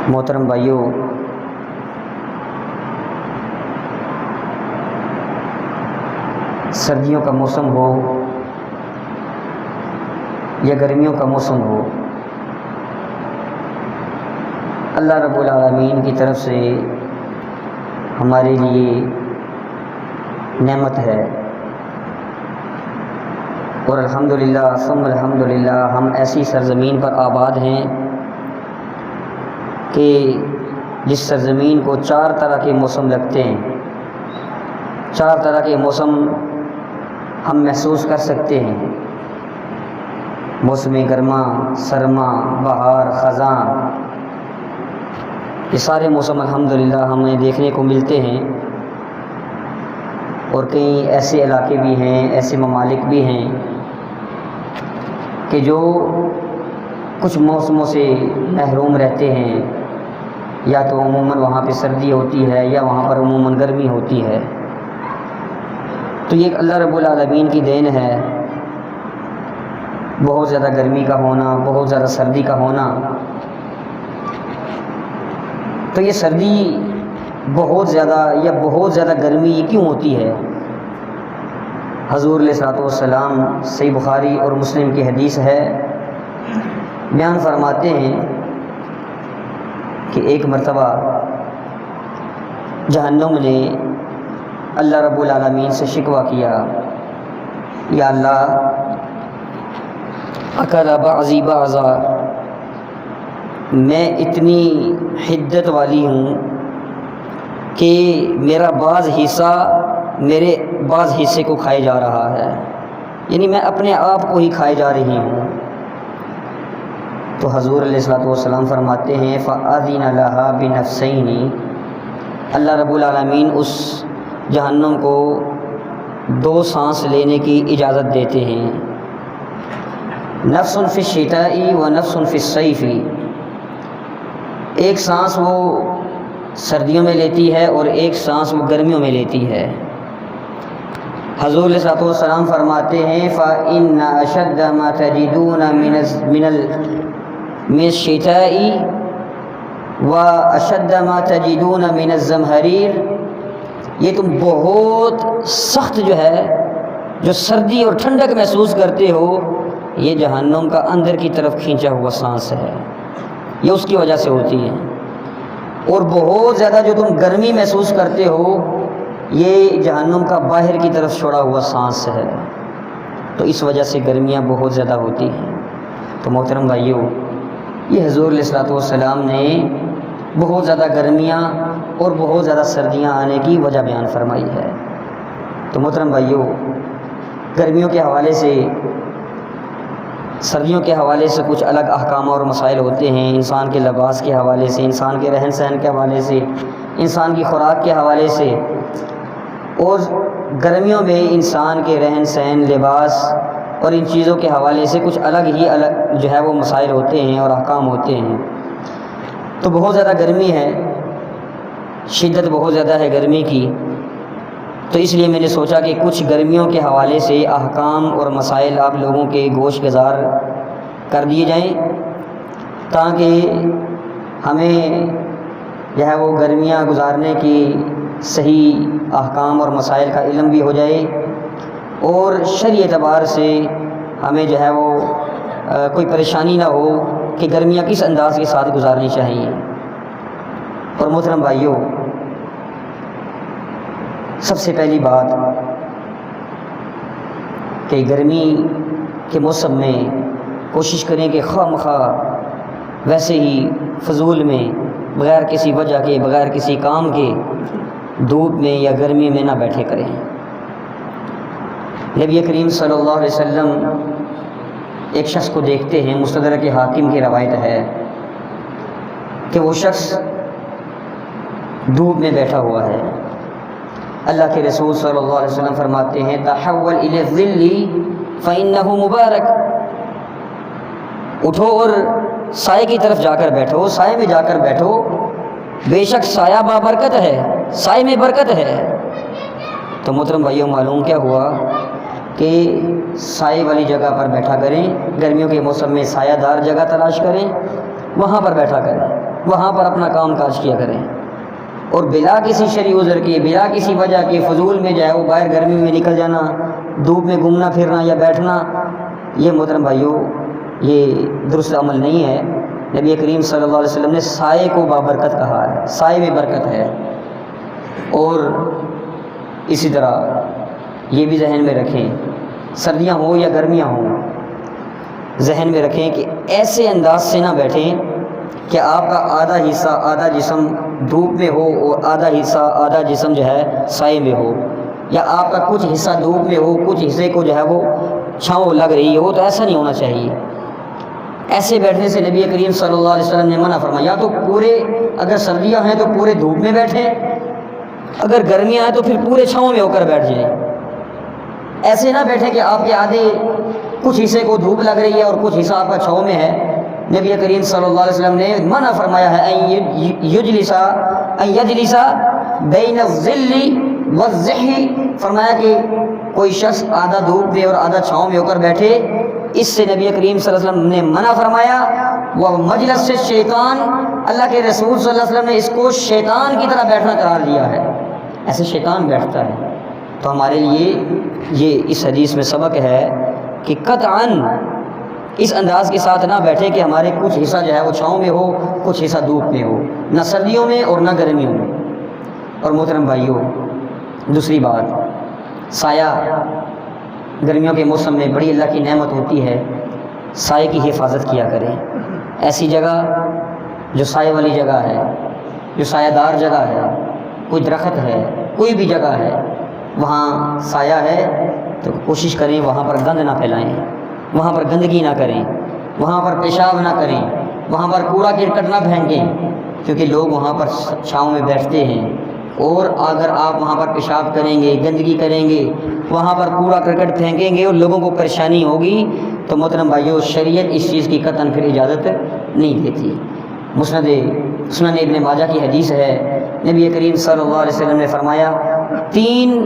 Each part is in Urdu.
محترم بھائیوں، سردیوں کا موسم ہو یا گرمیوں کا موسم ہو، اللہ رب العالمین کی طرف سے ہمارے لیے نعمت ہے، اور الحمدللہ ثم الحمدللہ ہم ایسی سرزمین پر آباد ہیں کہ جس سرزمین کو 4 طرح کے موسم لگتے ہیں، 4 طرح کے موسم ہم محسوس کر سکتے ہیں: موسم گرما، سرما، بہار، خزاں۔ یہ سارے موسم الحمدللہ ہمیں دیکھنے کو ملتے ہیں، اور کئی ایسے علاقے بھی ہیں، ایسے ممالک بھی ہیں کہ جو کچھ موسموں سے محروم رہتے ہیں، یا تو عموماً وہاں پہ سردی ہوتی ہے یا وہاں پر عموماً گرمی ہوتی ہے۔ تو یہ اللہ رب العالمین کی دین ہے، بہت زیادہ گرمی کا ہونا، بہت زیادہ سردی کا ہونا۔ تو یہ سردی بہت زیادہ یا بہت زیادہ گرمی یہ کیوں ہوتی ہے؟ حضور علیہ الصلوۃ والسلام صحیح بخاری اور مسلم کی حدیث ہے، بیان فرماتے ہیں کہ ایک مرتبہ جہنم نے اللہ رب العالمین سے شکوہ کیا، یا اللہ اکل بعضی بعضا، میں اتنی حدت والی ہوں کہ میرا بعض حصہ میرے بعض حصے کو کھائے جا رہا ہے، یعنی میں اپنے آپ کو ہی کھائے جا رہی ہوں۔ تو حضور علیہ الصلوۃ والسلام فرماتے ہیں فَأَذِنَ لَهَا بِنَفْسَيْنِ، اللہ رب العالمین اس جہنم کو 2 سانس لینے کی اجازت دیتے ہیں، نفس فی الشتاء و نفس فی الصیف، ایک سانس وہ سردیوں میں لیتی ہے اور ایک سانس وہ گرمیوں میں لیتی ہے۔ حضور علیہ الصلوۃ والسلام فرماتے ہیں فَإِنَّ أَشَدَّ مَا تَجِدُونَ مِنَ الشِّتَاءِ وَأَشَدَّ مَا تَجِدُونَ مِنَ الزَّمْهَرِيرِ، یہ تم بہت سخت جو ہے، جو سردی اور ٹھنڈک محسوس کرتے ہو، یہ جہنم کا اندر کی طرف کھینچا ہوا سانس ہے، یہ اس کی وجہ سے ہوتی ہے۔ اور بہت زیادہ جو تم گرمی محسوس کرتے ہو، یہ جہنم کا باہر کی طرف چھوڑا ہوا سانس ہے، تو اس وجہ سے گرمیاں بہت زیادہ ہوتی ہیں۔ تو محترم بھائیوں، یہ حضور علیہ الصلوۃ والسلام نے بہت زیادہ گرمیاں اور بہت زیادہ سردیاں آنے کی وجہ بیان فرمائی ہے۔ تو محترم بھائیوں، گرمیوں کے حوالے سے، سردیوں کے حوالے سے کچھ الگ احکام اور مسائل ہوتے ہیں، انسان کے لباس کے حوالے سے، انسان کے رہن سہن کے حوالے سے، انسان کی خوراک کے حوالے سے، اور گرمیوں میں انسان کے رہن سہن، لباس اور ان چیزوں کے حوالے سے کچھ الگ جو ہے وہ مسائل ہوتے ہیں اور احکام ہوتے ہیں۔ تو بہت زیادہ گرمی ہے، شدت بہت زیادہ ہے گرمی کی، تو اس لیے میں نے سوچا کہ کچھ گرمیوں کے حوالے سے احکام اور مسائل آپ لوگوں کے گوش گزار کر دیے جائیں، تاکہ ہمیں جو ہے وہ گرمیاں گزارنے کی صحیح احکام اور مسائل کا علم بھی ہو جائے، اور شرعی اعتبار سے ہمیں جو ہے وہ کوئی پریشانی نہ ہو کہ گرمیاں کس انداز کے ساتھ گزارنی چاہیے۔ اور محترم بھائیوں، سب سے پہلی بات کہ گرمی کے موسم میں کوشش کریں کہ خواہ مخواہ ویسے ہی فضول میں، بغیر کسی وجہ کے، بغیر کسی کام کے دھوپ میں یا گرمی میں نہ بیٹھے کریں۔ نبی کریم صلی اللہ علیہ وسلم ایک شخص کو دیکھتے ہیں، مستدرک حاکم کی روایت ہے کہ وہ شخص دھوپ میں بیٹھا ہوا ہے۔ اللہ کے رسول صلی اللہ علیہ وسلم فرماتے ہیں تحول الی الظل فانہ مبارک، اٹھو اور سائے کی طرف جا کر بیٹھو، سائے میں جا کر بیٹھو، بے شک سایہ بابرکت ہے، سائے میں برکت ہے۔ تو محترم بھائیوں، معلوم کیا ہوا کہ سائے والی جگہ پر بیٹھا کریں، گرمیوں کے موسم میں سایہ دار جگہ تلاش کریں، وہاں پر بیٹھا کریں۔ وہاں پر اپنا کام کاج کیا کریں، اور بلا کسی شرعی عذر کے، بلا کسی وجہ کے فضول میں جو ہے وہ باہر گرمی میں نکل جانا، دھوپ میں گھومنا پھرنا یا بیٹھنا، یہ محترم بھائیوں یہ درست عمل نہیں ہے۔ نبی کریم صلی اللہ علیہ وسلم نے سائے کو بابرکت کہا ہے، سائے میں برکت ہے۔ اور اسی طرح یہ بھی ذہن میں رکھیں، سردیاں ہوں یا گرمیاں ہوں، ذہن میں رکھیں کہ ایسے انداز سے نہ بیٹھیں کہ آپ کا آدھا حصہ آدھا جسم دھوپ میں ہو اور آدھا حصہ آدھا جسم جو ہے سائے میں ہو، یا آپ کا کچھ حصہ دھوپ میں ہو کچھ حصے کو جو ہے وہ چھاؤں لگ رہی ہو، تو ایسا نہیں ہونا چاہیے۔ ایسے بیٹھنے سے نبی کریم صلی اللہ علیہ وسلم نے منع فرمایا، یا تو پورے اگر سردیاں ہیں تو پورے دھوپ میں بیٹھیں، اگر گرمیاں ہیں تو پھر پورے چھاؤں میں ہو کر بیٹھ جائیں۔ ایسے نہ بیٹھیں کہ آپ کے آدھے کچھ حصے کو دھوپ لگ رہی ہے اور کچھ حصہ آپ کا چھاؤں میں ہے۔ نبی کریم صلی اللہ علیہ وسلم نے منع فرمایا ہے ان یجلس بین الظل والظحی، فرمایا کہ کوئی شخص آدھا دھوپ میں اور آدھا چھاؤں میں ہو کر بیٹھے، اس سے نبی کریم صلی اللہ علیہ وسلم نے منع فرمایا۔ وہ مجلس سے شیطان، اللہ کے رسول صلی اللہ علیہ وسلم نے اس کو شیطان کی طرح بیٹھنا قرار دیا ہے، ایسے شیطان بیٹھتا ہے۔ تو ہمارے لیے یہ اس حدیث میں سبق ہے کہ قطعاً اس انداز کے ساتھ نہ بیٹھے کہ ہمارے کچھ حصہ جو ہے وہ چھاؤں میں ہو کچھ حصہ دھوپ میں ہو، نہ سردیوں میں اور نہ گرمیوں میں۔ اور محترم بھائیوں دوسری بات، سایہ گرمیوں کے موسم میں بڑی اللہ کی نعمت ہوتی ہے، سائے کی حفاظت کیا کریں۔ ایسی جگہ جو سائے والی جگہ ہے، جو سایہ دار جگہ ہے، کوئی درخت ہے، کوئی بھی جگہ ہے وہاں سایہ ہے تو کوشش کریں وہاں پر گند نہ پھیلائیں، وہاں پر گندگی نہ کریں، وہاں پر پیشاب نہ کریں، وہاں پر کوڑا کرکٹ نہ پھینکیں، کیونکہ لوگ وہاں پر چھاؤں میں بیٹھتے ہیں، اور اگر آپ وہاں پر پیشاب کریں گے، گندگی کریں گے، وہاں پر کوڑا کرکٹ پھینکیں گے اور لوگوں کو پریشانی ہوگی، تو محترم بھائیو شریعت اس چیز کی قطعاً پھر اجازت نہیں دیتی۔ سنن ابن ماجہ کی حدیث ہے، نبی کریم صلی اللہ علیہ وسلم نے فرمایا 3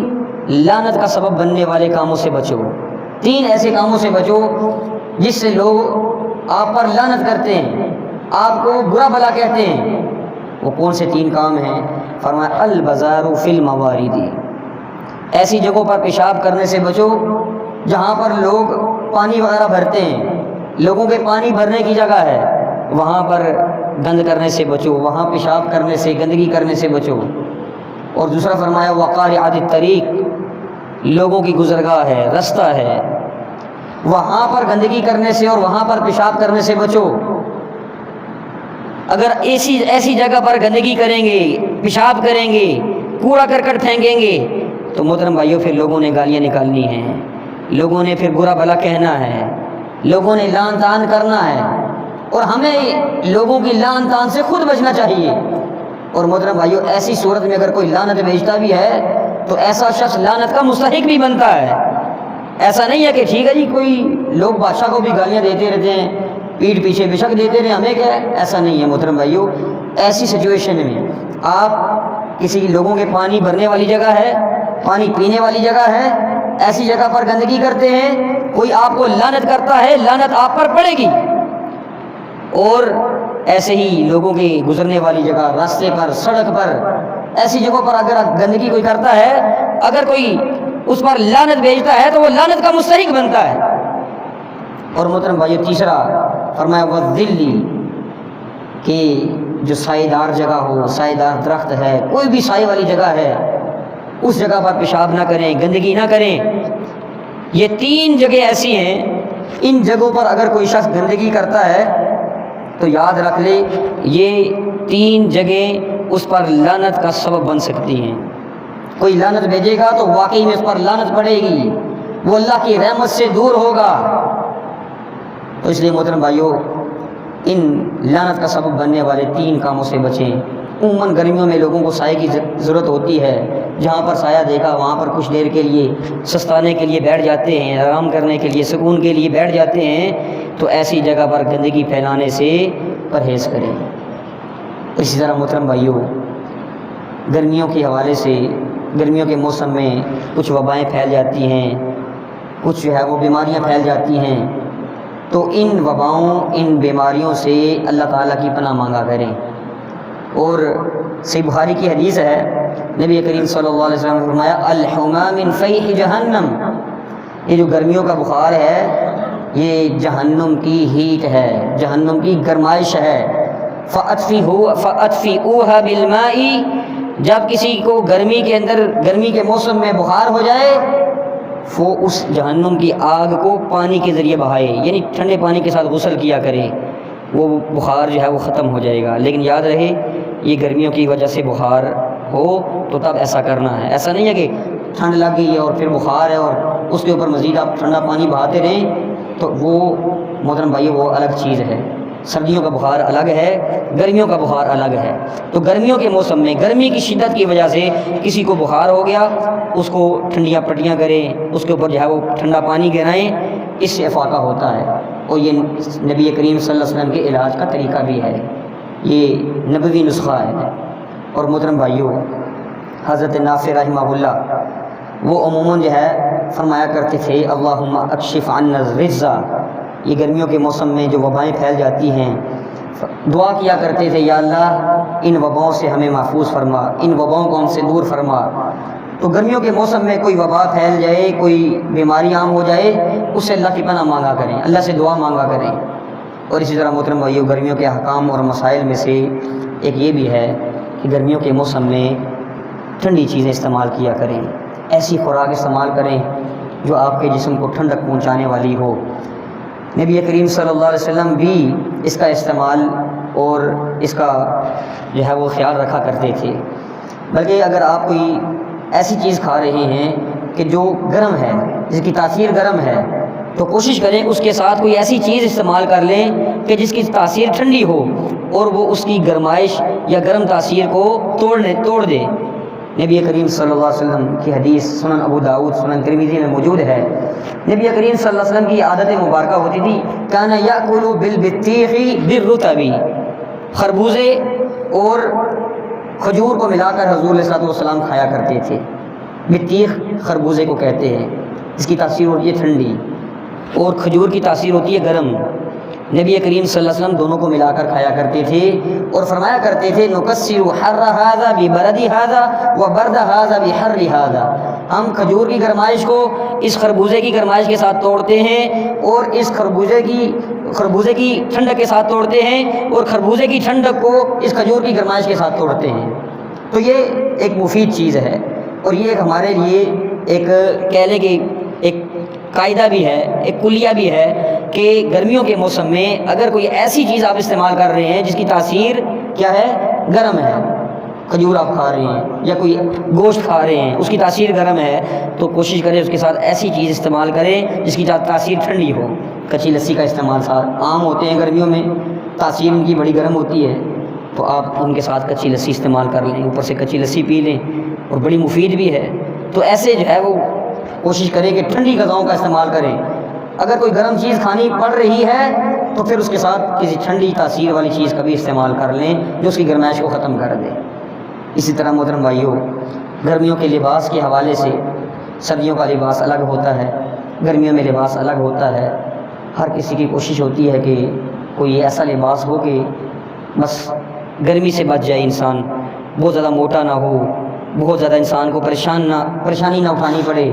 لعنت کا سبب بننے والے کاموں سے بچو، 3 ایسے کاموں سے بچو جس سے لوگ آپ پر لعنت کرتے ہیں، آپ کو برا بھلا کہتے ہیں۔ وہ کون سے 3 کام ہیں؟ فرمایا البزار فی الموارد، ایسی جگہوں پر پیشاب کرنے سے بچو جہاں پر لوگ پانی وغیرہ بھرتے ہیں، لوگوں کے پانی بھرنے کی جگہ ہے، وہاں پر گند کرنے سے بچو، وہاں پیشاب کرنے سے گندگی کرنے سے بچو۔ اور دوسرا فرمایا وقارعات الطریق، لوگوں کی گزرگاہ ہے، رستہ ہے، وہاں پر گندگی کرنے سے اور وہاں پر پیشاب کرنے سے بچو۔ اگر ایسی جگہ پر گندگی کریں گے، پیشاب کریں گے، کوڑا کرکٹ پھینکیں گے، تو محترم بھائیوں پھر لوگوں نے گالیاں نکالنی ہیں، لوگوں نے پھر برا بھلا کہنا ہے، لوگوں نے لعن طعن کرنا ہے، اور ہمیں لوگوں کی لعن طعن سے خود بچنا چاہیے۔ اور محترم بھائیوں ایسی صورت میں اگر کوئی لعنت بھیجتا بھی ہے تو ایسا شخص لعنت کا مستحق بھی بنتا ہے۔ ایسا نہیں ہے کہ ٹھیک ہے جی کوئی لوگ بادشاہ کو بھی گالیاں دیتے رہتے ہیں، پیٹھ پیچھے بشک دیتے رہے، ہمیں کیا ہے، ایسا نہیں ہے محترم بھائیوں۔ ایسی سچویشن میں آپ کسی لوگوں کے پانی بھرنے والی جگہ ہے، پانی پینے والی جگہ ہے، ایسی جگہ پر گندگی کرتے ہیں، کوئی آپ کو لعنت کرتا ہے، لعنت آپ پر پڑے گی۔ اور ایسے ہی لوگوں کی گزرنے والی جگہ، راستے پر، سڑک پر، ایسی جگہوں پر اگر گندگی کوئی کرتا ہے، اگر کوئی اس پر لعنت بھیجتا ہے تو وہ لعنت کا مستحق بنتا ہے۔ اور محترم بھائیو تیسرا فرمایا والظل، کہ جو سائے دار جگہ ہو، سائے دار درخت ہے، کوئی بھی سائے والی جگہ ہے، اس جگہ پر پیشاب نہ کریں، گندگی نہ کریں۔ یہ 3 جگہیں ایسی ہیں، ان جگہوں پر اگر کوئی شخص گندگی کرتا ہے تو یاد رکھ لے یہ 3 جگہیں اس پر لعنت کا سبب بن سکتی ہیں۔ کوئی لعنت بھیجے گا تو واقعی میں اس پر لعنت پڑے گی، وہ اللہ کی رحمت سے دور ہوگا۔ تو اس لیے محترم بھائیوں ان لعنت کا سبب بننے والے 3 کاموں سے بچیں۔ عموماً گرمیوں میں لوگوں کو سائے کی ضرورت ہوتی ہے، جہاں پر سایہ دیکھا وہاں پر کچھ دیر کے لیے سستانے کے لیے بیٹھ جاتے ہیں، آرام کرنے کے لیے، سکون کے لیے بیٹھ جاتے ہیں، تو ایسی جگہ پر گندگی پھیلانے سے پرہیز کریں۔ اسی طرح محترم بھائیوں گرمیوں کے حوالے سے، گرمیوں کے موسم میں کچھ وبائیں پھیل جاتی ہیں، کچھ جو ہے وہ بیماریاں پھیل جاتی ہیں، تو ان وباؤں، ان بیماریوں سے اللہ تعالیٰ کی پناہ مانگا کریں۔ اور صحیح بخاری کی حدیث ہے، نبی کریم صلی اللہ علیہ وسلم نے فرمایا الحما من فیح جہنم، یہ جو گرمیوں کا بخار ہے یہ جہنم کی ہیٹ ہے، جہنم کی گرمائش ہے۔ فَأَطْفِئُوهَا بِالْمَاءِ، جب کسی کو گرمی کے اندر، گرمی کے موسم میں بخار ہو جائے، وہ اس جہنم کی آگ کو پانی کے ذریعے بہائے، یعنی ٹھنڈے پانی کے ساتھ غسل کیا کرے، وہ بخار جو ہے وہ ختم ہو جائے گا۔ لیکن یاد رہے یہ گرمیوں کی وجہ سے بخار ہو تو تب ایسا کرنا ہے، ایسا نہیں ہے کہ ٹھنڈ لگ گئی ہے اور پھر بخار ہے اور اس کے اوپر مزید آپ ٹھنڈا پانی بہاتے رہیں، تو وہ محترم بھائی وہ الگ چیز ہے۔ سردیوں کا بخار الگ ہے، گرمیوں کا بخار الگ ہے۔ تو گرمیوں کے موسم میں گرمی کی شدت کی وجہ سے کسی کو بخار ہو گیا، اس کو ٹھنڈیاں پٹیاں کریں، اس کے اوپر جو ہے وہ ٹھنڈا پانی گرائیں، اس سے افاقہ ہوتا ہے، اور یہ نبی کریم صلی اللہ علیہ وسلم کے علاج کا طریقہ بھی ہے، یہ نبوی نسخہ ہے۔ اور محترم بھائیوں، حضرت نافع رحمہ اللہ وہ عموماً جو ہے فرمایا کرتے تھے اللہم اکشف عنا الرجز، یہ گرمیوں کے موسم میں جو وبائیں پھیل جاتی ہیں، دعا کیا کرتے تھے یا اللہ ان وباؤں سے ہمیں محفوظ فرما، ان وباؤں کو ہم سے دور فرما۔ تو گرمیوں کے موسم میں کوئی وبا پھیل جائے، کوئی بیماری عام ہو جائے، اس سے اللہ کی پناہ مانگا کریں، اللہ سے دعا مانگا کریں۔ اور اسی طرح محترم بھائیو، گرمیوں کے احکام اور مسائل میں سے ایک یہ بھی ہے کہ گرمیوں کے موسم میں ٹھنڈی چیزیں استعمال کیا کریں، ایسی خوراک استعمال کریں جو آپ کے جسم کو ٹھنڈک پہنچانے والی ہو۔ نبی کریم صلی اللہ علیہ وسلم بھی اس کا استعمال اور اس کا جو ہے وہ خیال رکھا کرتے تھے۔ بلکہ اگر آپ کوئی ایسی چیز کھا رہے ہیں کہ جو گرم ہے، جس کی تاثیر گرم ہے، تو کوشش کریں اس کے ساتھ کوئی ایسی چیز استعمال کر لیں کہ جس کی تاثیر ٹھنڈی ہو اور وہ اس کی گرمائش یا گرم تاثیر کو توڑ دے۔ نبی کریم صلی اللہ علیہ وسلم کی حدیث سنن ابو داؤد، سنن ترمذی میں موجود ہے، نبی کریم صلی اللہ علیہ وسلم کی عادت مبارکہ ہوتی تھی کان یاکل بالبطیخ بالرطب، خربوزے اور کھجور کو ملا کر حضور علیہ الصلوۃ والسلام کھایا کرتے تھے۔ بطیخ خربوزے کو کہتے ہیں، اس کی تاثیر ہوتی ہے ٹھنڈی، اور کھجور کی تاثیر ہوتی ہے گرم۔ نبی کریم صلی اللہ علیہ وسلم دونوں کو ملا کر کھایا کرتے تھے اور فرمایا کرتے تھے نکسر حر ھذا ببرد ھذا وبرد ھذا بحر ھذا، ہم کھجور کی گرمائش کو اس خربوزے کی گرمائش کے ساتھ توڑتے ہیں اور اس خربوزے کی ٹھنڈک کے ساتھ توڑتے ہیں، اور خربوزے کی ٹھنڈک کو اس کھجور کی گرمائش کے ساتھ توڑتے ہیں۔ تو یہ ایک مفید چیز ہے، اور یہ ایک ہمارے لیے ایک کہہ لیں کہ ایک قاعدہ بھی ہے، ایک کلیہ بھی ہے کہ گرمیوں کے موسم میں اگر کوئی ایسی چیز آپ استعمال کر رہے ہیں جس کی تاثیر کیا ہے، گرم ہے، کھجور آپ کھا رہے ہیں یا کوئی گوشت کھا رہے ہیں اس کی تاثیر گرم ہے، تو کوشش کریں اس کے ساتھ ایسی چیز استعمال کریں جس کی تاثیر ٹھنڈی ہو۔ کچی لسی کا استعمال عام ہوتے ہیں گرمیوں میں، تاثیر ان کی بڑی گرم ہوتی ہے، تو آپ ان کے ساتھ کچی لسی استعمال کر لیں، اوپر سے کچی لسی پی لیں، اور بڑی مفید بھی ہے۔ تو ایسے جو ہے وہ کوشش کریں کہ ٹھنڈی غذاؤں کا استعمال کریں۔ اگر کوئی گرم چیز کھانی پڑ رہی ہے تو پھر اس کے ساتھ کسی ٹھنڈی تاثیر والی چیز کا بھی استعمال کر لیں جو اس کی گرمائش کو ختم کر دے۔ اسی طرح محترم بھائیوں، گرمیوں کے لباس کے حوالے سے سردیوں کا لباس الگ ہوتا ہے، گرمیوں میں لباس الگ ہوتا ہے۔ ہر کسی کی کوشش ہوتی ہے کہ کوئی ایسا لباس ہو کہ بس گرمی سے بچ جائے انسان، بہت زیادہ موٹا نہ ہو، بہت زیادہ انسان کو پریشانی نہ اٹھانی پڑے۔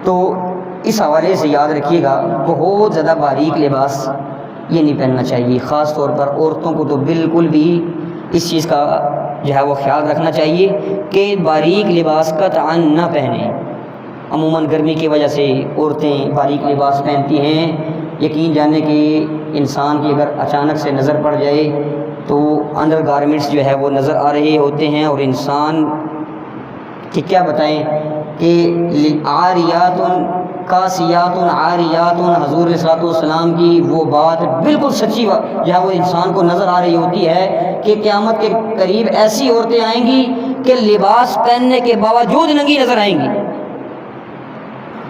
تو اس حوالے سے یاد رکھیے گا بہت زیادہ باریک لباس یہ نہیں پہننا چاہیے، خاص طور پر عورتوں کو تو بالکل بھی اس چیز کا جو ہے وہ خیال رکھنا چاہیے کہ باریک لباس قطعاً نہ پہنیں۔ عموماً گرمی کی وجہ سے عورتیں باریک لباس پہنتی ہیں، یقین جانے کہ انسان کی اگر اچانک سے نظر پڑ جائے تو انڈر گارمنٹس جو ہے وہ نظر آ رہے ہوتے ہیں، اور انسان کہ کیا بتائیں کہ عاریات کاسیات عاریات، حضور صلی اللہ علیہ وسلم کی وہ بات بالکل سچی جو ہے وہ انسان کو نظر آ رہی ہوتی ہے کہ قیامت کے قریب ایسی عورتیں آئیں گی کہ لباس پہننے کے باوجود ننگی نظر آئیں گی۔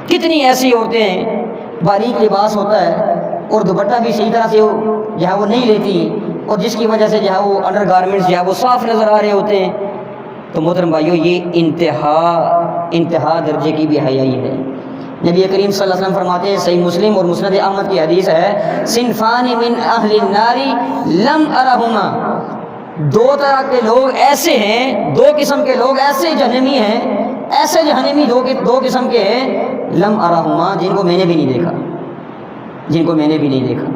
کتنی ایسی عورتیں ہیں باریک لباس ہوتا ہے اور دوپٹہ بھی صحیح طرح سے جو ہے وہ نہیں لیتی، اور جس کی وجہ سے جو ہے وہ انڈر گارمنٹس جو ہے وہ صاف نظر آ رہے ہوتے ہیں۔ تو محترم بھائیو، یہ انتہا درجے کی بے حیائی ہے۔ نبی کریم صلی اللہ علیہ وسلم فرماتے ہیں، صحیح مسلم اور مسند احمد کی حدیث ہے، صنفان من اہل النار لم ارہما، دو طرح کے لوگ ایسے ہیں، دو قسم کے لوگ ایسے جہنمی ہیں، ایسے جہنمی دو قسم کے ہیں، لم ارہما، جن کو میں نے بھی نہیں دیکھا، جن کو میں نے بھی نہیں دیکھا۔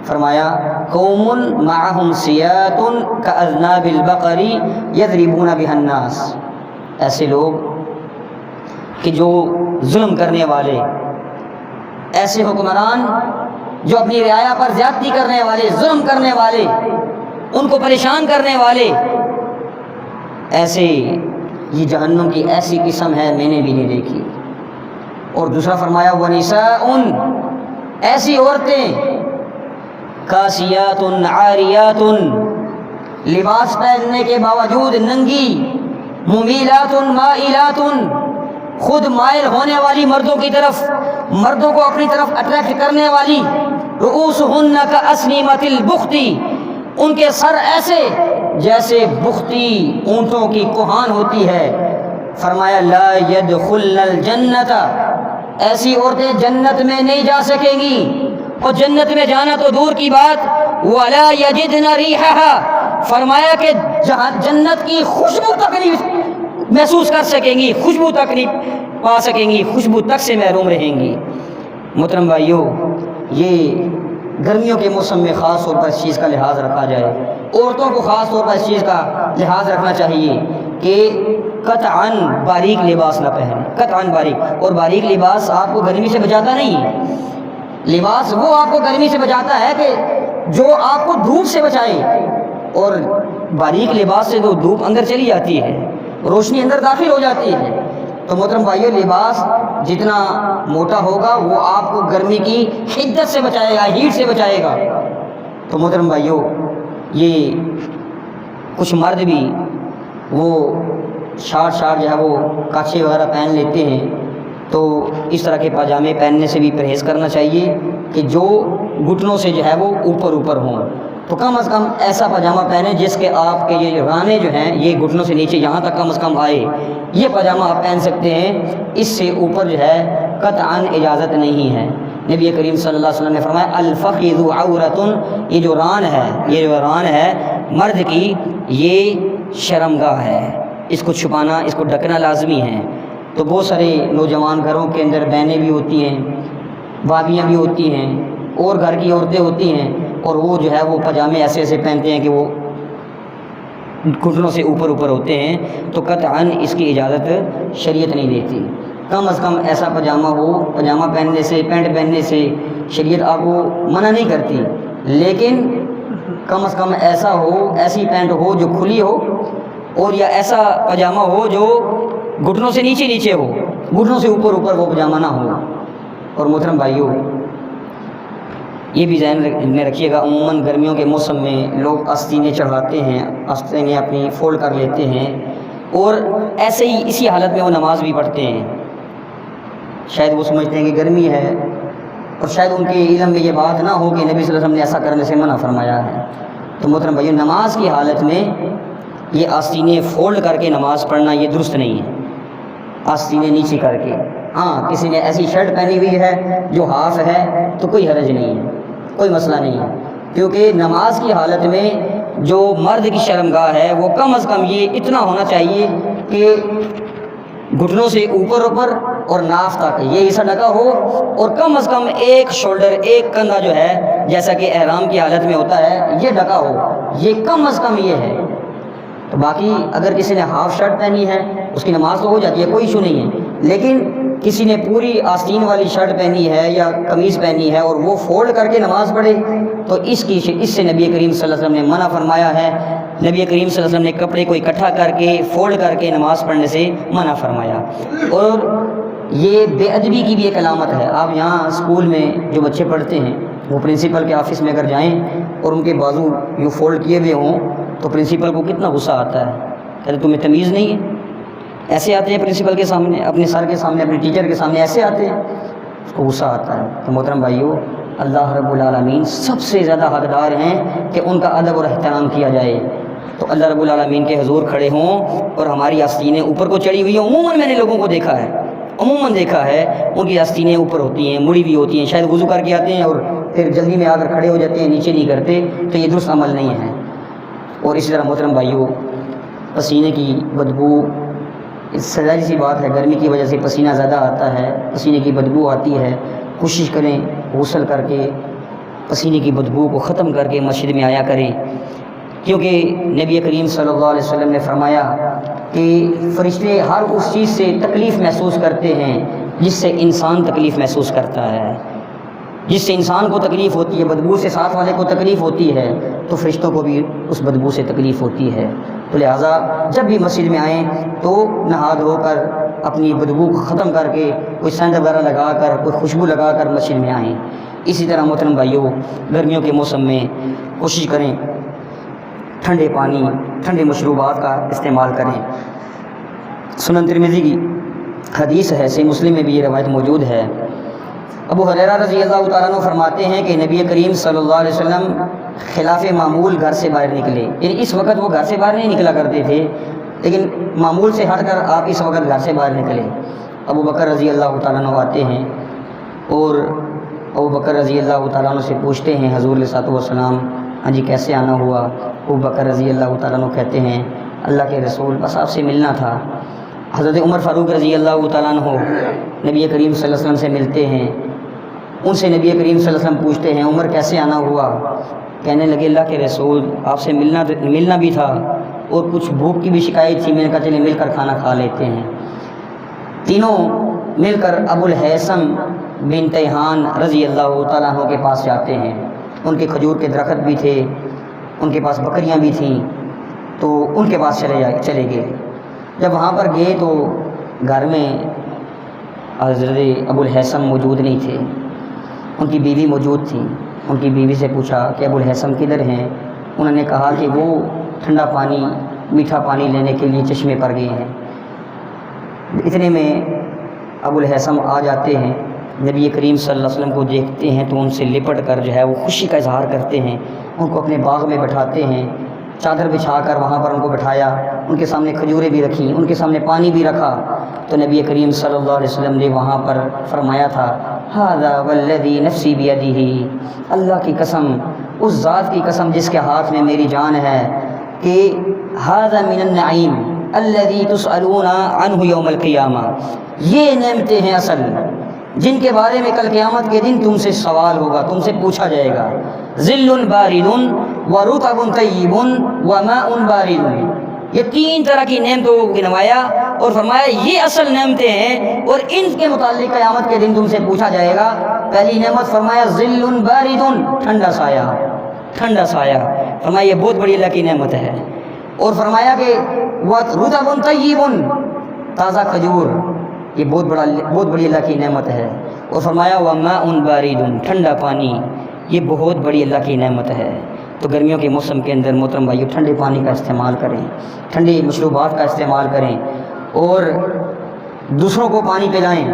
فرمایا قوم معہم سیات کاذناب البقر یضربون بها الناس، ایسے لوگ کہ جو ظلم کرنے والے، ایسے حکمران جو اپنی رعایا پر زیادتی کرنے والے، ظلم کرنے والے، ان کو پریشان کرنے والے، ایسے یہ جہنم کی ایسی قسم ہے میں نے بھی نہیں دیکھی۔ اور دوسرا فرمایا وَنِسَاءٌ، ایسی عورتیں کاسیات عاریات، لباس پہننے کے باوجود ننگی، ممیلات مائلات، خود مائل ہونے والی مردوں کی طرف، مردوں کو اپنی طرف اٹریکٹ کرنے والی، رؤوسہن کاسنمۃ البخت، ان کے سر ایسے جیسے بختی اونٹوں کی کوہان ہوتی ہے۔ فرمایا لا يدخلن الجنۃ، ایسی عورتیں جنت میں نہیں جا سکیں گی، اور جنت میں جانا تو دور کی بات، ولا یجدن ریحها، فرمایا کہ جنت کی خوشبو تک نہیں محسوس کر سکیں گی، خوشبو تک نہیں پا سکیں گی، خوشبو تک سے محروم رہیں گی۔ محترم بھائیو، یہ گرمیوں کے موسم میں خاص طور پر اس چیز کا لحاظ رکھا جائے، عورتوں کو خاص طور پر اس چیز کا لحاظ رکھنا چاہیے کہ قطعاً باریک لباس نہ پہنیں، قطعاً باریک، اور باریک لباس آپ کو گرمی سے بچاتا نہیں ہے، لباس وہ آپ کو گرمی سے بچاتا ہے کہ جو آپ کو دھوپ سے بچائے، اور باریک لباس سے تو دھوپ اندر چلی جاتی ہے، روشنی اندر داخل ہو جاتی ہے۔ تو محترم بھائیو، لباس جتنا موٹا ہوگا وہ آپ کو گرمی کی حدت سے بچائے گا، ہیٹ سے بچائے گا۔ تو محترم بھائیو، یہ کچھ مرد بھی وہ شارٹ جو ہے وہ کاچے وغیرہ پہن لیتے ہیں، تو اس طرح کے پاجامے پہننے سے بھی پرہیز کرنا چاہیے کہ جو گھٹنوں سے جو ہے وہ اوپر ہوں، تو کم از کم ایسا پاجامہ پہنیں جس کے آپ کے یہ رانے جو ہیں یہ گھٹنوں سے نیچے یہاں تک کم از کم آئے، یہ پاجامہ آپ پہن سکتے ہیں، اس سے اوپر جو ہے قطعاً اجازت نہیں ہے۔ نبی کریم صلی اللہ علیہ وسلم نے فرمایا الفخذ عورۃ، یہ جو ران ہے مرد کی، یہ شرمگاہ ہے، اس کو چھپانا، اس کو ڈھکنا لازمی ہے۔ تو بہت سارے نوجوان گھروں کے اندر بہنیں بھی ہوتی ہیں، بھابیاں بھی ہوتی ہیں، اور گھر کی عورتیں ہوتی ہیں، اور وہ جو ہے وہ پاجامے ایسے پہنتے ہیں کہ وہ گھٹنوں سے اوپر ہوتے ہیں، تو قطعاً اس کی اجازت شریعت نہیں دیتی۔ کم از کم ایسا پاجامہ پہننے سے، پینٹ پہننے سے شریعت آپ کو منع نہیں کرتی، لیکن کم از کم ایسا ہو، ایسی پینٹ ہو جو کھلی ہو، اور یا ایسا پاجامہ ہو جو گھٹنوں سے نیچے ہو، گھٹنوں سے اوپر وہ پاجامہ نہ ہو۔ اور محترم بھائیو، یہ بھی ذہن میں رکھیے گا، عموماً گرمیوں کے موسم میں لوگ آستینیں چڑھاتے ہیں، آستینیں اپنی فولڈ کر لیتے ہیں، اور ایسے ہی اسی حالت میں وہ نماز بھی پڑھتے ہیں۔ شاید وہ سمجھتے ہیں کہ گرمی ہے، اور شاید ان کے علم میں یہ بات نہ ہو کہ نبی صلی اللہ علیہ وسلم نے ایسا کرنے سے منع فرمایا ہے۔ تو محترم بھائیو، نماز کی حالت میں یہ آستینیں فولڈ کر کے نماز پڑھنا یہ درست نہیں ہے، آستینیں نیچے کر کے۔ ہاں، کسی نے ایسی شرٹ پہنی ہوئی ہے جو ہاف ہے تو کوئی حرج نہیں ہے، کوئی مسئلہ نہیں ہے، کیونکہ نماز کی حالت میں جو مرد کی شرمگاہ ہے وہ کم از کم یہ اتنا ہونا چاہیے کہ گھٹنوں سے اوپر اور ناف تک یہ حصہ ڈھکا ہو، اور کم از کم ایک شولڈر، ایک کندھا جو ہے جیسا کہ احرام کی حالت میں ہوتا ہے یہ ڈھکا ہو، یہ کم از کم یہ ہے۔ تو باقی اگر کسی نے ہاف شرٹ پہنی ہے اس کی نماز تو ہو جاتی ہے، کوئی ایشو نہیں ہے، لیکن کسی نے پوری آستین والی شرٹ پہنی ہے یا قمیض پہنی ہے اور وہ فولڈ کر کے نماز پڑھے، تو اس سے نبی کریم صلی اللہ علیہ وسلم نے منع فرمایا ہے۔ نبی کریم صلی اللہ علیہ وسلم نے کپڑے کو اکٹھا کر کے فولڈ کر کے نماز پڑھنے سے منع فرمایا۔ اور یہ بے ادبی کی بھی ایک علامت ہے۔ آپ یہاں اسکول میں جو بچے پڑھتے ہیں وہ پرنسپل کے آفس میں اگر جائیں اور ان کے بازو یوں فولڈ کیے ہوئے ہوں تو پرنسپل کو کتنا غصہ آتا ہے، کہتے تمہیں تمیز نہیں ہے؟ ایسے آتے ہیں پرنسپل کے سامنے، اپنے سر کے سامنے، اپنے ٹیچر کے سامنے ایسے آتے ہیں، اس کو غصہ آتا ہے۔ تو محترم بھائیو، اللہ رب العالمین سب سے زیادہ حقدار ہیں کہ ان کا ادب اور احترام کیا جائے۔ تو اللہ رب العالمین کے حضور کھڑے ہوں اور ہماری آستینیں اوپر کو چڑھی ہوئی ہیں، عموماً میں نے لوگوں کو دیکھا ہے ان کی آستینیں اوپر ہوتی ہیں، مڑی ہوئی ہوتی ہیں، شاید وضو کر کے آتے ہیں اور پھر جلدی میں آ کر کھڑے ہو جاتے ہیں، نیچے نہیں کرتے، تو یہ درست عمل نہیں ہے۔ اور اسی طرح محترم بھائیوں پسینے کی بدبو ظاہری سی بات ہے، گرمی کی وجہ سے پسینہ زیادہ آتا ہے، پسینے کی بدبو آتی ہے، کوشش کریں غسل کر کے پسینے کی بدبو کو ختم کر کے مسجد میں آیا کریں، کیونکہ نبی کریم صلی اللہ علیہ وسلم نے فرمایا کہ فرشتے ہر اس چیز سے تکلیف محسوس کرتے ہیں جس سے انسان تکلیف محسوس کرتا ہے، جس سے انسان کو تکلیف ہوتی ہے، بدبو سے ساتھ والے کو تکلیف ہوتی ہے تو فرشتوں کو بھی اس بدبو سے تکلیف ہوتی ہے۔ تو لہٰذا جب بھی مسجد میں آئیں تو نہا دھو کر اپنی بدبو کو ختم کر کے کوئی سینٹ وغیرہ لگا کر کوئی خوشبو لگا کر مسجد میں آئیں۔ اسی طرح محترم بھائیوں گرمیوں کے موسم میں کوشش کریں ٹھنڈے پانی ٹھنڈے مشروبات کا استعمال کریں۔ سنن ترمذی کی حدیث ہے، صحیح مسلم میں بھی یہ روایت موجود ہے، ابو ہریرہ رضی اللہ تعالیٰ عنہ فرماتے ہیں کہ نبی کریم صلی اللہ علیہ وسلم خلاف معمول گھر سے باہر نکلے، یعنی اس وقت وہ گھر سے باہر نہیں نکلا کرتے تھے، لیکن معمول سے ہٹ کر آپ اس وقت گھر سے باہر نکلے۔ ابو بکر رضی اللہ تعالیٰ عنہ آتے ہیں اور ابو بکر رضی اللہ تعالیٰ عنہ سے پوچھتے ہیں حضور علیہ الصلوۃ والسلام ہاں جی کیسے آنا ہوا؟ ابو بکر رضی اللہ تعالیٰ عنہ کہتے ہیں اللہ کے رسول بس آپ سے ملنا تھا۔ حضرت عمر فاروق رضی اللہ تعالیٰ عنہ نبی کریم صلی اللہ علیہ وسلم سے ملتے ہیں، ان سے نبی کریم صلی اللہ علیہ وسلم پوچھتے ہیں عمر کیسے آنا ہوا؟ کہنے لگے اللہ کے رسول آپ سے ملنا بھی تھا اور کچھ بھوک کی بھی شکایت تھی، میں نے کہا چلے مل کر کھانا کھا لیتے ہیں۔ تینوں مل کر ابو الہیثم بن تیہان رضی اللہ تعالیٰ عنہ کے پاس جاتے ہیں، ان کے کھجور کے درخت بھی تھے، ان کے پاس بکریاں بھی تھیں، تو ان کے پاس چلے گئے۔ جب وہاں پر گئے تو گھر میں حضرت ابو الہیثم موجود نہیں تھے، ان کی بیوی موجود تھی۔ ان کی بیوی سے پوچھا کہ ابو الہیثم کدھر ہیں؟ انہوں نے کہا کہ وہ ٹھنڈا پانی میٹھا پانی لینے کے لیے چشمے پر گئے ہیں۔ اتنے میں ابو الہیثم آ جاتے ہیں، نبی کریم صلی اللہ علیہ وسلم کو دیکھتے ہیں تو ان سے لپٹ کر جو ہے وہ خوشی کا اظہار کرتے ہیں، ان کو اپنے باغ میں بٹھاتے ہیں، چادر بچھا کر وہاں پر ان کو بٹھایا، ان کے سامنے کھجوریں بھی رکھیں، ان کے سامنے پانی بھی رکھا۔ تو نبی کریم صلی اللہ علیہ وسلم نے وہاں پر فرمایا تھا ھذا والذی نفسی بیدہ، اللہ کی قسم، اس ذات کی قسم جس کے ہاتھ میں میری جان ہے، کہ ھذا من النعیم الذی تسألون عنہ یوم القیامہ، یہ نعمتیں ہیں اصل جن کے بارے میں کل قیامت کے دن تم سے سوال ہوگا، تم سے پوچھا جائے گا۔ ظل بارد ورطب طیب وماء بارد، یہ تین طرح کی نعمتوں کو گنوایا اور فرمایا یہ اصل نعمتیں ہیں اور ان کے متعلق قیامت کے دن تم سے پوچھا جائے گا۔ پہلی نعمت فرمایا ظل بارد، ٹھنڈا سایہ، ٹھنڈا سایہ، فرمایا یہ بہت بڑی اللہ کی نعمت ہے۔ اور فرمایا کہ رطب طیب، تازہ کھجور، یہ بہت بڑی اللہ کی نعمت ہے۔ اور فرمایا وماء بارد، ٹھنڈا پانی، یہ بہت بڑی اللہ کی نعمت ہے۔ تو گرمیوں کے موسم کے اندر محترم بھائیو ٹھنڈے پانی کا استعمال کریں، ٹھنڈی مشروبات کا استعمال کریں اور دوسروں کو پانی پلائیں۔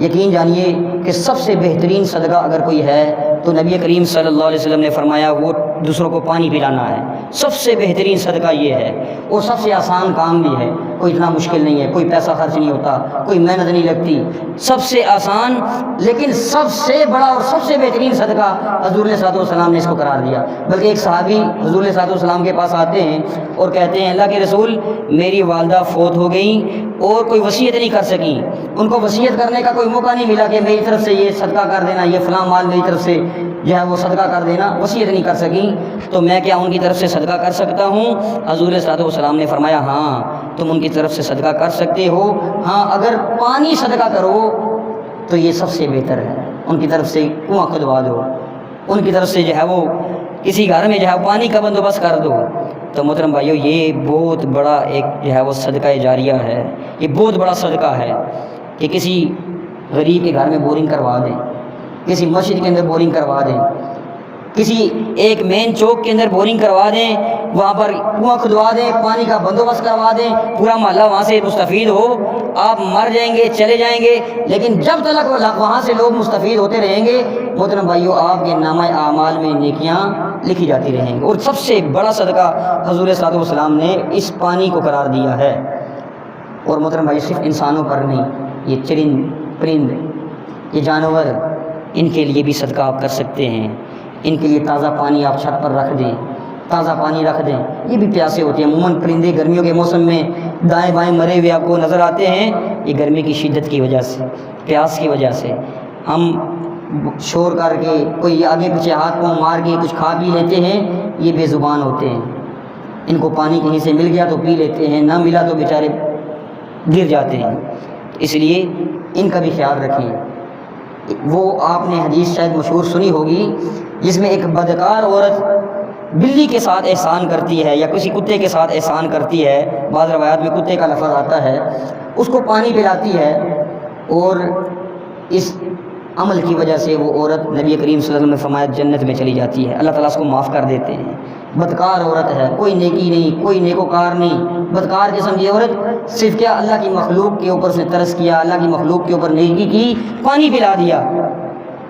یقین جانیے کہ سب سے بہترین صدقہ اگر کوئی ہے تو نبی کریم صلی اللہ علیہ وسلم نے فرمایا وہ دوسروں کو پانی پلانا ہے، سب سے بہترین صدقہ یہ ہے اور سب سے آسان کام بھی ہے، کوئی اتنا مشکل نہیں ہے، کوئی پیسہ خرچ نہیں ہوتا، کوئی محنت نہیں لگتی، سب سے آسان لیکن سب سے بڑا اور سب سے بہترین صدقہ حضور صلی اللہ علیہ وسلم نے اس کو قرار دیا۔ بلکہ ایک صحابی حضور صلی اللہ علیہ وسلم کے پاس آتے ہیں اور کہتے ہیں اللہ کے رسول میری والدہ فوت ہو گئیں اور کوئی وصیت نہیں کر سکیں، ان کو وصیت کرنے کا کوئی موقع نہیں ملا کہ میری طرف سے یہ صدقہ کر دینا، یہ فلاں مال میری طرف سے جو ہے وہ صدقہ کر دینا، وصیت نہیں کر سکیں، تو میں کیا ان کی طرف سے صدقہ کر سکتا ہوں؟ حضور صلی اللہ علیہ وسلم نے فرمایا ہاں تم ان کی طرف سے صدقہ کر سکتے ہو، ہاں اگر پانی صدقہ کرو تو یہ سب سے بہتر ہے، ان کی طرف سے کنواں کھدوا دو، ان کی طرف سے جو ہے وہ کسی گھر میں جو ہے پانی کا بندوبست کر دو۔ تو محترم بھائیو یہ بہت بڑا ایک جو ہے وہ صدقہ جاریہ ہے، یہ بہت بڑا صدقہ ہے کہ کسی غریب کے گھر میں بورنگ کروا دیں، کسی مسجد کے اندر بورنگ کروا دیں، کسی ایک مین چوک کے اندر بورنگ کروا دیں، وہاں پر کنواں کھدوا دیں، پانی کا بندوبست کروا دیں، پورا محلہ وہاں سے مستفید ہو۔ آپ مر جائیں گے چلے جائیں گے لیکن جب تک وہاں سے لوگ مستفید ہوتے رہیں گے محترم بھائیو آپ کے نامہ اعمال میں نیکیاں لکھی جاتی رہیں گی۔ اور سب سے بڑا صدقہ حضور صلی اللہ علیہ وسلم نے اس پانی کو قرار دیا ہے۔ اور محترم بھائی صرف انسانوں پر نہیں، یہ چرند پرند، یہ جانور، ان کے لیے بھی صدقہ آپ کر سکتے ہیں، ان کے لیے تازہ پانی آپ چھت پر رکھ دیں، تازہ پانی رکھ دیں، یہ بھی پیاسے ہوتے ہیں۔ عموماً پرندے گرمیوں کے موسم میں دائیں بائیں مرے ہوئے آپ کو نظر آتے ہیں، یہ گرمی کی شدت کی وجہ سے، پیاس کی وجہ سے۔ ہم شور کر کے کوئی آگے پیچھے ہاتھ پاؤں مار کے کچھ کھا پی لیتے ہیں، یہ بے زبان ہوتے ہیں۔ ان کو پانی کہیں سے مل گیا تو پی لیتے ہیں، نہ ملا تو بیچارے گر جاتے ہیں۔ اس لیے ان کا بھی خیال رکھیں۔ وہ آپ نے حدیث شاید مشہور سنی ہوگی جس میں ایک بدکار عورت بلی کے ساتھ احسان کرتی ہے یا کسی کتے کے ساتھ احسان کرتی ہے، بعض روایات میں کتے کا لفظ آتا ہے، اس کو پانی پلاتی ہے، اور اس عمل کی وجہ سے وہ عورت نبی کریم صلی اللہ علیہ وسلم نے فرمایا جنت میں چلی جاتی ہے، اللہ تعالیٰ اس کو معاف کر دیتے ہیں۔ بدکار عورت ہے، کوئی نیکی نہیں، کوئی نیکوکار نہیں، بدکار قسم کی عورت، صرف کیا اللہ کی مخلوق کے اوپر سے ترس کیا، اللہ کی مخلوق کے اوپر نیکی کی، پانی پلا دیا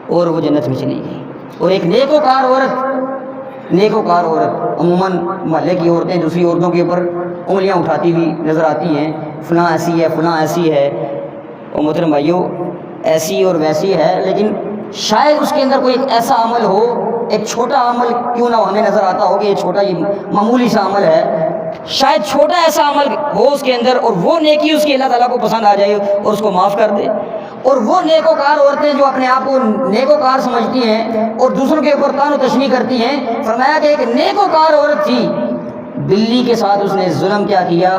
اور وہ جنت میں چلی گئی۔ اور ایک نیکوکار عورت عموماً محلے کی عورتیں دوسری عورتوں کے اوپر انگلیاں اٹھاتی ہوئی نظر آتی ہیں، فلاں ایسی ہے، فلاں ایسی ہے۔ اور محترم بھائیو، ایسی اور ویسی ہے، لیکن شاید اس کے اندر کوئی ایک ایسا عمل ہو، ایک چھوٹا عمل کیوں نہ ہمیں نظر آتا ہو کہ یہ چھوٹا، یہ معمولی سا عمل ہے، شاید چھوٹا ایسا عمل ہو اس کے اندر، اور وہ نیکی اس کی اللہ تعالیٰ کو پسند آ جائے اور اس کو معاف کر دے۔ اور وہ نیکوکار عورتیں جو اپنے آپ کو نیکوکار سمجھتی ہیں اور دوسروں کے اوپر طعن و تشنیع کرتی ہیں، فرمایا کہ ایک نیکوکار عورت تھی، بلی کے ساتھ اس نے ظلم کیا کیا،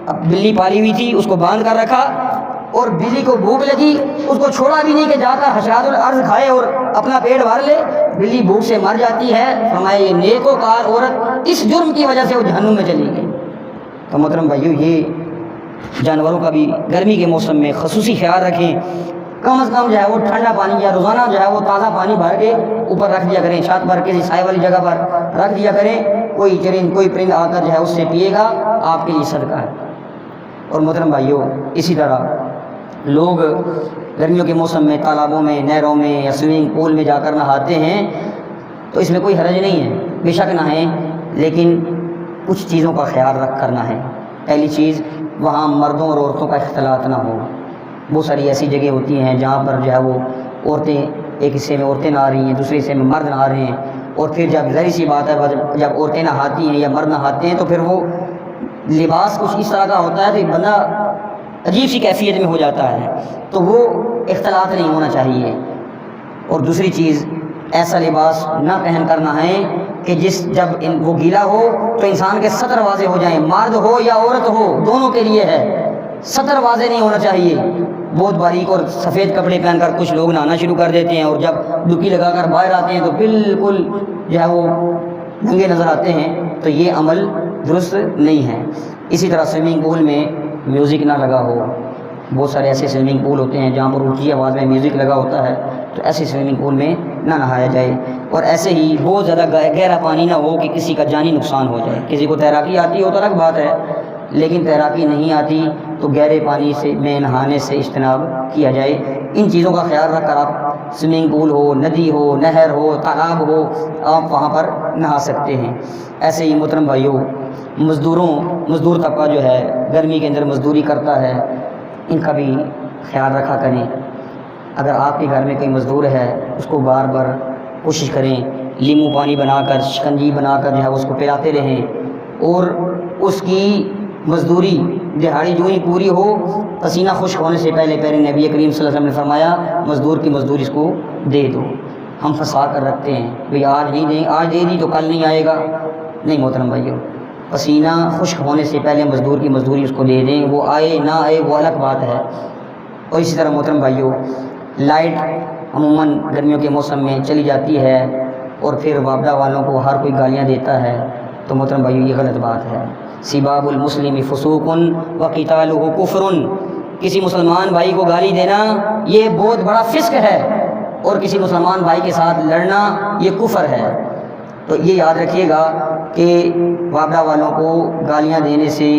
اب بلی پالی ہوئی تھی، اس کو باندھ کر رکھا، اور بلی کو بھوک لگی، اس کو چھوڑا بھی نہیں کہ جا کر حشرات الارض کھائے اور اپنا پیٹ بھر لے، بلی بھوک سے مر جاتی ہے۔ فرمایا یہ نیکوکار عورت اس جرم کی وجہ سے وہ جہنم میں چلی گئی۔ تو محترم بھائیو، یہ جانوروں کا بھی گرمی کے موسم میں خصوصی خیال رکھیں، کم از کم جو ہے وہ ٹھنڈا پانی یا روزانہ جو ہے وہ تازہ پانی بھر کے اوپر رکھ دیا کریں، چھت پر کسی سائے والی جگہ پر رکھ دیا کریں، کوئی چرند کوئی پرند آ کر جو ہے اس سے پیے گا، آپ کے لیے صدقہ ہے۔ اور محترم بھائیو، اسی طرح لوگ گرمیوں کے موسم میں تالابوں میں، نہروں میں یا سوئمنگ پول میں جا کر نہاتے ہیں، تو اس میں کوئی حرج نہیں ہے، بے شک نہائیں، لیکن کچھ چیزوں کا خیال رکھ کر نہائیں۔ پہلی چیز، وہاں مردوں اور عورتوں کا اختلاط نہ ہو۔ بہت ساری ایسی جگہ ہوتی ہیں جہاں پر جو ہے وہ عورتیں، ایک حصے میں عورتیں نہا رہی ہیں، دوسرے حصے میں مرد نہا رہے ہیں، اور پھر جب ظاہر سی بات ہے جب عورتیں نہاتی ہیں یا مرد نہاتے ہیں تو پھر وہ لباس کچھ اس طرح کا ہوتا ہے کہ بندہ عجیب سی کیفیت میں ہو جاتا ہے، تو وہ اختلاط نہیں ہونا چاہیے۔ اور دوسری چیز، ایسا لباس نہ پہن کر نہائیں کہ جب وہ گیلا ہو تو انسان کے سطر واضح ہو جائیں، مرد ہو یا عورت ہو، دونوں کے لیے ہے، سطر واضح نہیں ہونا چاہیے۔ بہت باریک اور سفید کپڑے پہن کر کچھ لوگ نہانا شروع کر دیتے ہیں، اور جب ڈبکی لگا کر باہر آتے ہیں تو بالکل جو ہے وہ ننگے نظر آتے ہیں، تو یہ عمل درست نہیں ہے۔ اسی طرح سوئمنگ پول میں میوزک نہ لگا ہو، بہت سارے ایسے سوئمنگ پول ہوتے ہیں جہاں پر اونچی آواز میں میوزک لگا ہوتا ہے، تو ایسے سوئمنگ پول میں نہ نہایا جائے۔ اور ایسے ہی بہت زیادہ گہرا پانی نہ ہو کہ کسی کا جانی نقصان ہو جائے۔ کسی کو تیراکی آتی ہو تو الگ بات ہے، لیکن تیراکی نہیں آتی تو گہرے پانی میں نہانے سے اجتناب کیا جائے۔ ان چیزوں کا خیال رکھ کر آپ سوئمنگ پول ہو، ندی ہو، نہر ہو، تالاب ہو، آپ وہاں پر نہا سکتے ہیں۔ ایسے ہی محترم بھائیوں، مزدور طبقہ جو ہے گرمی کے اندر مزدوری کرتا ہے، ان کا بھی خیال رکھا کریں۔ اگر آپ کے گھر میں کوئی مزدور ہے، اس کو بار بار کوشش کریں لیمو پانی بنا کر، شکنجی بنا کر جو ہے اس کو پلاتے رہیں، اور اس کی مزدوری دہاڑی جو ہی پوری ہو، پسینہ خشک ہونے سے پہلے نبی کریم صلی اللہ علیہ وسلم نے فرمایا مزدور کی مزدوری اس کو دے دو۔ ہم پھنسا کر رکھتے ہیں، بھئی آج نہیں دیں، آج دے دی تو کل نہیں آئے گا، نہیں محترم بھائیو، پسینہ خشک ہونے سے پہلے مزدور کی مزدوری اس کو دے دیں، وہ آئے نہ آئے وہ الگ بات ہے۔ اور اسی طرح محترم بھائیو، لائٹ عموماً گرمیوں کے موسم میں چلی جاتی ہے اور پھر وابڈہ والوں کو ہر کوئی گالیاں دیتا ہے، تو محترم بھائیو یہ غلط بات ہے۔ سباب المسلم فسوق وقتالہ کفر، کسی مسلمان بھائی کو گالی دینا یہ بہت بڑا فسق ہے، اور کسی مسلمان بھائی کے ساتھ لڑنا یہ کفر ہے۔ تو یہ یاد رکھیے گا کہ وابڈہ والوں کو گالیاں دینے سے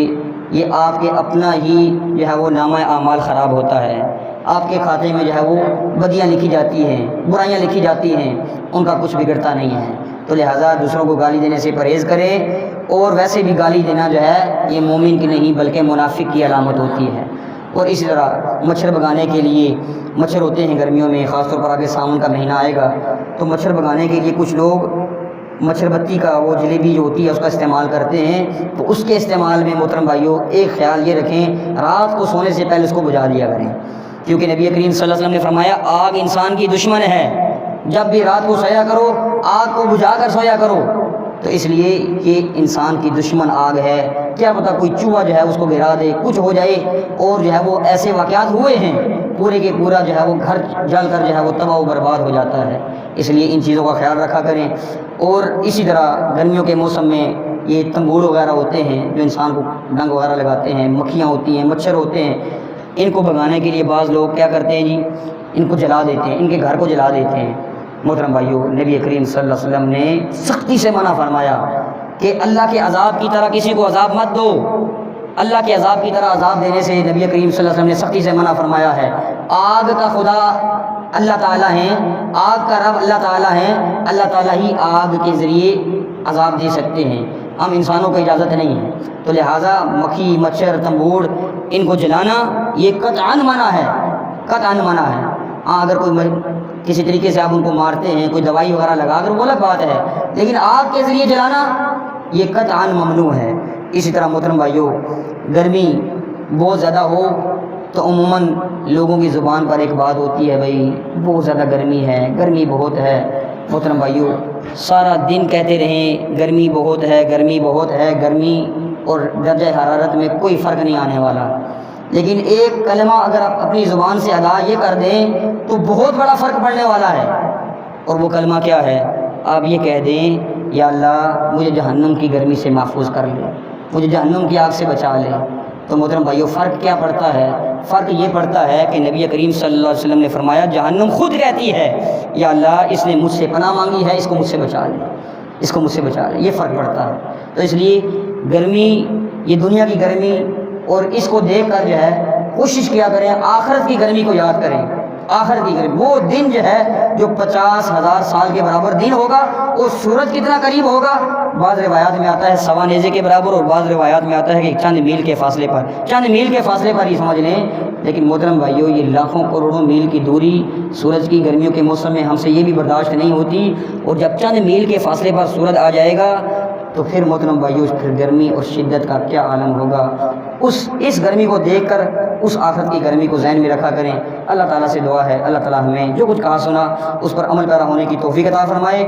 یہ آپ کے اپنا ہی جو ہے وہ نامہ اعمال خراب ہوتا ہے، آپ کے کھاتے میں جو ہے وہ بدیاں لکھی جاتی ہیں، برائیاں لکھی جاتی ہیں، ان کا کچھ بگڑتا نہیں ہے۔ تو لہٰذا دوسروں کو گالی دینے سے پرہیز کریں، اور ویسے بھی گالی دینا جو ہے یہ مومن کی نہیں بلکہ منافق کی علامت ہوتی ہے۔ اور اسی طرح مچھر بھگانے کے لیے، مچھر ہوتے ہیں گرمیوں میں، خاص طور پر آگے ساون کا مہینہ آئے گا، تو مچھر بھگانے کے لیے کچھ لوگ مچھر بتی کا وہ جلیبی جو ہوتی ہے اس کا استعمال کرتے ہیں، تو اس کے استعمال میں محترم بھائیوں ایک خیال یہ رکھیں، رات کو سونے سے پہلے اس کو بجھا دیا کریں، کیونکہ نبی کریم صلی اللہ علیہ وسلم نے فرمایا آگ انسان کی دشمن ہے، جب بھی رات کو سویا کرو آگ کو بجھا کر سویا کرو۔ تو اس لیے کہ انسان کی دشمن آگ ہے، کیا پتہ کوئی چوہا جو ہے اس کو گرا دے، کچھ ہو جائے، اور جو ہے وہ ایسے واقعات ہوئے ہیں پورے کے پورا جو ہے وہ گھر جل کر جو ہے وہ تباہ و برباد ہو جاتا ہے۔ اس لیے ان چیزوں کا خیال رکھا کریں۔ اور اسی طرح گرمیوں کے موسم میں یہ تنبوڑ وغیرہ ہوتے ہیں جو انسان کو ڈنگ وغیرہ لگاتے ہیں، مکھیاں ہوتی ہیں، مچھر ہوتے ہیں، ان کو بھگانے کے لیے بعض لوگ کیا کرتے ہیں جی، ان کو جلا دیتے ہیں، ان کے گھر کو جلا دیتے ہیں۔ محترم بھائیوں، نبی کریم صلی اللہ علیہ وسلم نے سختی سے منع فرمایا کہ اللہ کے عذاب کی طرح کسی کو عذاب مت دو، اللہ کے عذاب کی طرح عذاب دینے سے نبی کریم صلی اللہ علیہ وسلم نے سختی سے منع فرمایا ہے۔ آگ کا خدا اللہ تعالیٰ ہیں، آگ کا رب اللہ تعالیٰ ہیں، اللہ تعالیٰ ہی آگ کے ذریعے عذاب دے سکتے ہیں، ہم انسانوں کو اجازت نہیں ہے۔ تو لہٰذا مکھی، مچھر، تنبوڑ ان کو جلانا یہ قطعاً منع ہے، قطعاً منع ہے۔ ہاں اگر کوئی کسی طریقے سے آپ ان کو مارتے ہیں، کوئی دوائی وغیرہ لگا کر وہ الگ بات ہے، لیکن آگ کے ذریعے جلانا یہ قطعاً ممنوع ہے۔ اسی طرح محترم بھائیوں، گرمی بہت زیادہ ہو تو عموماً لوگوں کی زبان پر ایک بات ہوتی ہے، بھائی بہت زیادہ گرمی ہے، گرمی بہت ہے۔ محترم بھائیوں، سارا دن کہتے رہیں گرمی بہت ہے، گرمی بہت ہے، گرمی اور درجہ حرارت میں کوئی فرق نہیں آنے والا، لیکن ایک کلمہ اگر آپ اپنی زبان سے ادا یہ کر دیں تو بہت بڑا فرق پڑنے والا ہے۔ اور وہ کلمہ کیا ہے؟ آپ یہ کہہ دیں یا اللہ مجھے جہنم کی گرمی سے محفوظ کر لے، مجھے جہنم کی آگ سے بچا لے۔ تو محترم بھائیو، فرق کیا پڑتا ہے؟ فرق یہ پڑتا ہے کہ نبی کریم صلی اللہ علیہ وسلم نے فرمایا جہنم خود کہتی ہے یا اللہ اس نے مجھ سے پناہ مانگی ہے، اس کو مجھ سے بچا لے، اس کو مجھ سے بچا لے، یہ فرق پڑتا ہے۔ تو اس لیے گرمی، یہ دنیا کی گرمی، اور اس کو دیکھ کر جو ہے کوشش کیا کریں آخرت کی گرمی کو یاد کریں۔ آخرت کی گرمی وہ دن جو ہے جو 50,000 سال کے برابر دن ہوگا، اور سورج کتنا قریب ہوگا؟ بعض روایات میں آتا ہے 1.25 نیزے کے برابر، اور بعض روایات میں آتا ہے کہ چند میل کے فاصلے پر، چند میل کے فاصلے پر ہی سمجھ لیں۔ لیکن محترم بھائیو، یہ لاکھوں کروڑوں میل کی دوری سورج کی گرمیوں کے موسم میں ہم سے یہ بھی برداشت نہیں ہوتی، اور جب چند میل کے فاصلے پر سورج آ جائے گا تو پھر محترم بھائیو پھر گرمی اور شدت کا کیا عالم ہوگا۔ اس گرمی کو دیکھ کر اس آخرت کی گرمی کو ذہن میں رکھا کریں۔ اللہ تعالیٰ سے دعا ہے اللہ تعالیٰ ہمیں جو کچھ کہا سنا اس پر عمل پیرا ہونے کی توفیق عطا فرمائے۔